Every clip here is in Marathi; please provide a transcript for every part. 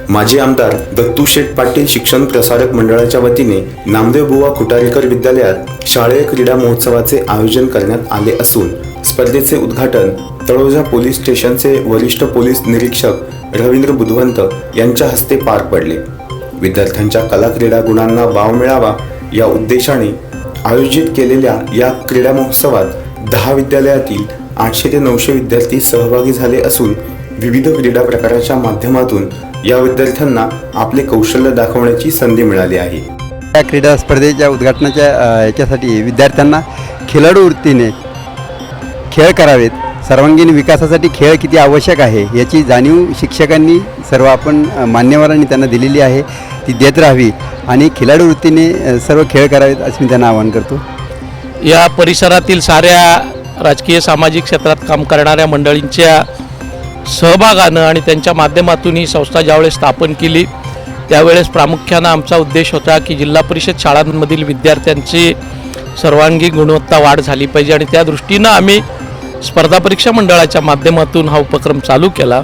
माजी आमदार दत्तूशेठ पाटील शिक्षण प्रसारक मंडळाच्या वतीने नामदेवबुवा खुटारीकर विद्यालयात शालेय क्रीडा महोत्सवाचे आयोजन करण्यात आले असून स्पर्धेचे उद्घाटन तळोजा पोलीस स्टेशनचे वरिष्ठ पोलीस निरीक्षक रवींद्र बुधवंत यांच्या हस्ते पार पडले। विद्यार्थ्यांच्या कला क्रीडा गुणांना वाव मिळावा या उद्देशाने आयोजित केलेल्या या क्रीडा महोत्सवात 10 विद्यालयातील 800 ते 900 विद्यार्थी सहभागी झाले असून विविध क्रीडा प्रकाराच्या माध्यमातून या विद्यार्थ्यांना आपले कौशल्य दाखवण्याची संधी मिळाली आहे। या क्रीडा स्पर्धेच्या उद्घाटनाच्या याच्यासाठी विद्यार्थ्यांना खेळाडू वृत्तीने खेळ करावेत, सर्वांगीण विकासासाठी खेळ किती आवश्यक आहे याची जाणीव शिक्षकांनी सर्व आपण मान्यवरांनी त्यांना दिलेली आहे, ती देत राहावी आणि खेळाडू वृत्तीने सर्व खेळ करावेत असे मी त्यांना आवाहन करतो। या परिसरातील साऱ्या राजकीय सामाजिक क्षेत्रात काम करणाऱ्या मंडळींच्या सहभागानं आणि त्यांच्या माध्यमातून ही संस्था ज्यावेळेस स्थापन केली त्यावेळेस प्रामुख्यानं आमचा उद्देश होता की जिल्हा परिषद शाळांमधील विद्यार्थ्यांची सर्वांगीण गुणवत्ता वाढ झाली पाहिजे आणि त्या दृष्टीनं आम्ही स्पर्धा परीक्षा मंडळाच्या माध्यमातून हा उपक्रम चालू केला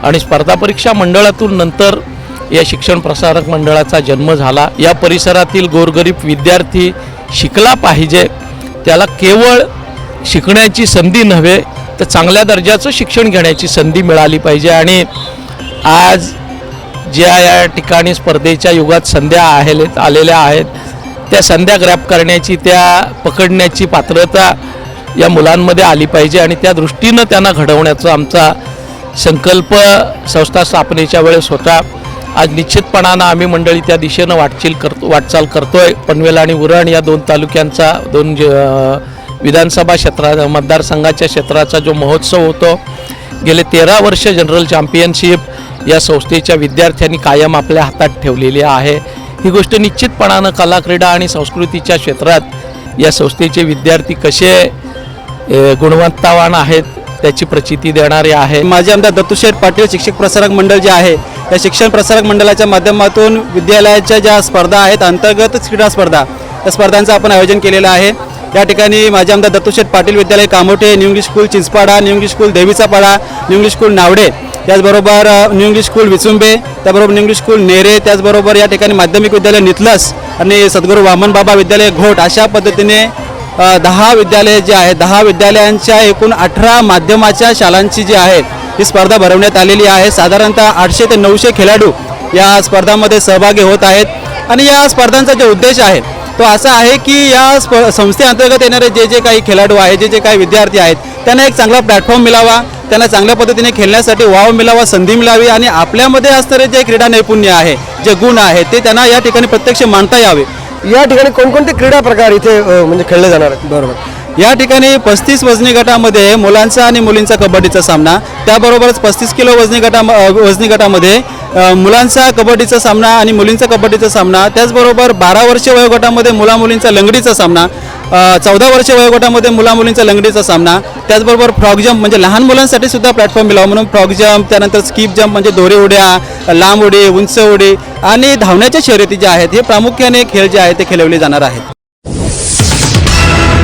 आणि स्पर्धा परीक्षा मंडळातून नंतर या शिक्षण प्रसारक मंडळाचा जन्म झाला। या परिसरातील गोरगरीब विद्यार्थी शिकला पाहिजे, त्याला केवळ शिकण्याची संधी नव्हे तर चांगल्या दर्जाचं शिक्षण घेण्याची संधी मिळाली पाहिजे आणि आज ज्या या ठिकाणी स्पर्धेच्या युगात संध्या आलेल्या आहेत त्या संध्या ग्रॅब करण्याची, त्या पकडण्याची पात्रता या मुलांमध्ये आली पाहिजे आणि त्या दृष्टीनं त्यांना घडवण्याचा आमचा संकल्प संस्था स्थापनेच्या वेळेस होता। आज निश्चितपणानं आम्ही मंडळी त्या दिशेनं वाटचाल करतोय। पनवेल आणि उरण या 2 तालुक्यांचा 2 विधानसभा मतदारसंघाच्या क्षेत्राचा जो महोत्सव होतो, गेले 13 वर्ष जनरल चॅम्पियनशिप या संस्थेच्या विद्यार्थ्यांनी कायम आपल्या हातात ठेवलेली आहे। ही गोष्ट निश्चितपणानं कला क्रीडा आणि संस्कृतीच्या क्षेत्रात या संस्थेचे विद्यार्थी कसे गुणवत्तावान आहेत त्याची प्रचिती देणारे आहे। माजी आमदार दत्तूशेठ पाटील शिक्षक प्रसारक मंडळ जे आहे या शिक्षण प्रसारक मंडळाच्या माध्यमातून विद्यालयाच्या ज्या स्पर्धा आहेत अंतर्गत क्रीडा स्पर्धा या स्पर्धांचं आपण आयोजन केलेलं आहे। या ठिकाणी माजी आमदार दत्तूशेठ पाटील विद्यालय Kamothe, new English school Chinchpada, new English school Devichapada, new English school Navde, त्याचबरोबर न्यू इंग्लिश स्कूल विचुंबे, त्याचबरोबर न्यू इंग्लिश स्कूल नेरे, त्याचबरोबर या ठिकाणी माध्यमिक विद्यालय नितलस आणि सद्गुरू वामन बाबा विद्यालय घोट अशा पद्धतीने 10 विद्यालय जे आहेत 10 विद्यालयांच्या एकूण 18 माध्यमाच्या शाळांची जी आहे ही स्पर्धा भरवण्यात आलेली आहे। साधारणतः 800 ते 900 खेळाडू या स्पर्धांमध्ये सहभागी होत आहेत आणि या स्पर्धांचा जो उद्देश आहे तो असा आहे की या संस्थेअंतर्गत येणारे जे काही खेळाडू आहेत, जे काही विद्यार्थी आहेत त्यांना एक चांगला प्लॅटफॉर्म मिळावा, त्यांना चांगल्या पद्धतीने खेळण्यासाठी वाव मिळावा, संधी मिळावी आणि आपल्यामध्ये असणारे जे क्रीडा नैपुण्य आहे, जे गुण आहेत ते त्यांना या ठिकाणी प्रत्यक्ष मांडता यावे। या ठिकाणी कोणकोणते क्रीडा प्रकार इथे म्हणजे खेळले जाणार आहेत? बरोबर, या ठिकाणी 35 वजनी गटामध्ये मुलांचा आणि मुलींचा कबड्डीचा सामना, त्याबरोबरच 35 किलो वजनी गटामध्ये मुलांचा कबड्डीचा सामना आणि मुलींचा कबड्डीचा सामना, त्याचबरोबर 12 वर्ष वयोगटामध्ये मुला-मुलींचा लंगडीचा सामना, 14 वर्ष वयोगटामध्ये मुला-मुलींचा लंगडीचा सामना, त्याचबरोबर फ्रॉग जंप म्हणजे लहान मुलांसाठी सुद्धा प्लॅटफॉर्म मिळावा म्हणून फ्रॉग जंप, त्यानंतर स्कीप जंप म्हणजे दोरी उड्या, लांब उडी, उंच उडी आणि धावण्याच्या शर्यती ज्या आहेत हे प्रामुख्याने खेळ जे आहेत ते खेळवले जाणार आहेत।